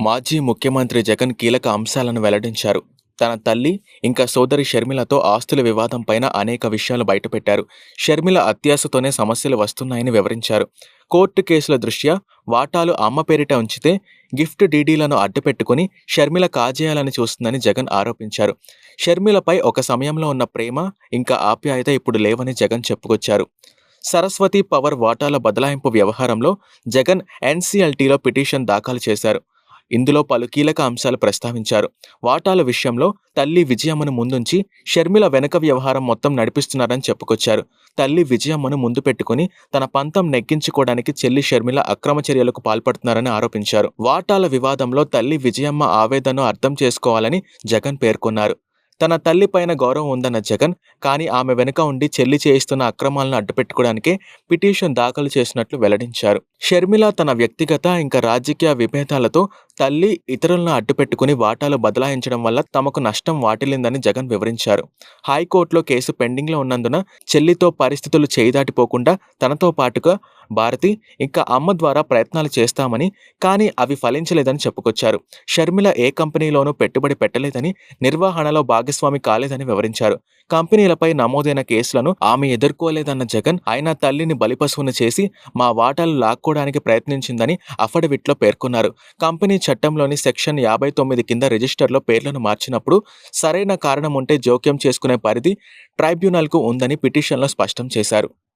మాజీ ముఖ్యమంత్రి జగన్ కీలక అంశాలను వెల్లడించారు. తన తల్లి, ఇంకా సోదరి షర్మిలతో ఆస్తుల వివాదం పైన అనేక విషయాలు బయటపెట్టారు. షర్మిల అత్యాశతోనే సమస్యలు వస్తున్నాయని వివరించారు. కోర్టు కేసుల దృష్ట్యా వాటాలు అమ్మ పేరిట ఉంచితే గిఫ్ట్ డీడీలను అడ్డుపెట్టుకుని షర్మిల కాజేయాలని చూస్తుందని జగన్ ఆరోపించారు. షర్మిలపై ఒక సమయంలో ఉన్న ప్రేమ, ఇంకా ఆప్యాయత ఇప్పుడు లేవని జగన్ చెప్పుకొచ్చారు. సరస్వతి పవర్ వాటాల బదలాయింపు వ్యవహారంలో జగన్ ఎన్సీఎల్టీలో పిటిషన్ దాఖలు చేశారు. ఇందులో పలు కీలక అంశాలు ప్రస్తావించారు. వాటాల విషయంలో తల్లి విజయమ్మను ముందుంచి షర్మిల వెనక వ్యవహారం మొత్తం నడిపిస్తున్నారని చెప్పుకొచ్చారు. తల్లి విజయమ్మను ముందు పెట్టుకుని తన పంతం నెగ్గించుకోవడానికి చెల్లి షర్మిల అక్రమ చర్యలకు పాల్పడుతున్నారని ఆరోపించారు. వాటాల వివాదంలో తల్లి విజయమ్మ ఆవేదనను అర్థం చేసుకోవాలని జగన్ పేర్కొన్నారు. తన తల్లి పైన గౌరవం ఉందన్న జగన్, కానీ ఆమె వెనుక ఉండి చెల్లి చేయిస్తున్న అక్రమాలను అడ్డుపెట్టుకోవడానికే పిటిషన్ దాఖలు చేసినట్లు వెల్లడించారు. షర్మిల తన వ్యక్తిగత ఇంకా రాజకీయ విభేదాలతో తల్లి, ఇతరులను అడ్డుపెట్టుకుని వాటాలు బదలాయించడం వల్ల తమకు నష్టం వాటిల్లిందని జగన్ వివరించారు. హైకోర్టులో కేసు పెండింగ్లో ఉన్నందున చెల్లితో పరిస్థితులు చేయిదాటిపోకుండా తనతో పాటుగా భారతి, ఇంకా అమ్మ ద్వారా ప్రయత్నాలు చేస్తామని, కానీ అవి ఫలించలేదని చెప్పుకొచ్చారు. షర్మిల ఏ కంపెనీలోనూ పెట్టుబడి పెట్టలేదని, నిర్వహణలో భాగస్వామి కాలేదని వివరించారు. కంపెనీలపై నమోదైన కేసులను ఆమె ఎదుర్కోలేదన్న జగన్, అయినా తల్లిని బలిపశువును చేసి మా వాటాలు లాక్కోవడానికి ప్రయత్నించిందని అఫిడవిట్లో పేర్కొన్నారు. కంపెనీ చట్టంలోని సెక్షన్ 59 కింద రిజిస్టర్లో పేర్లను మార్చినప్పుడు సరైన కారణం ఉంటే జోక్యం చేసుకునే పరిధి ట్రైబ్యునల్కు ఉందని పిటిషన్లో స్పష్టం చేశారు.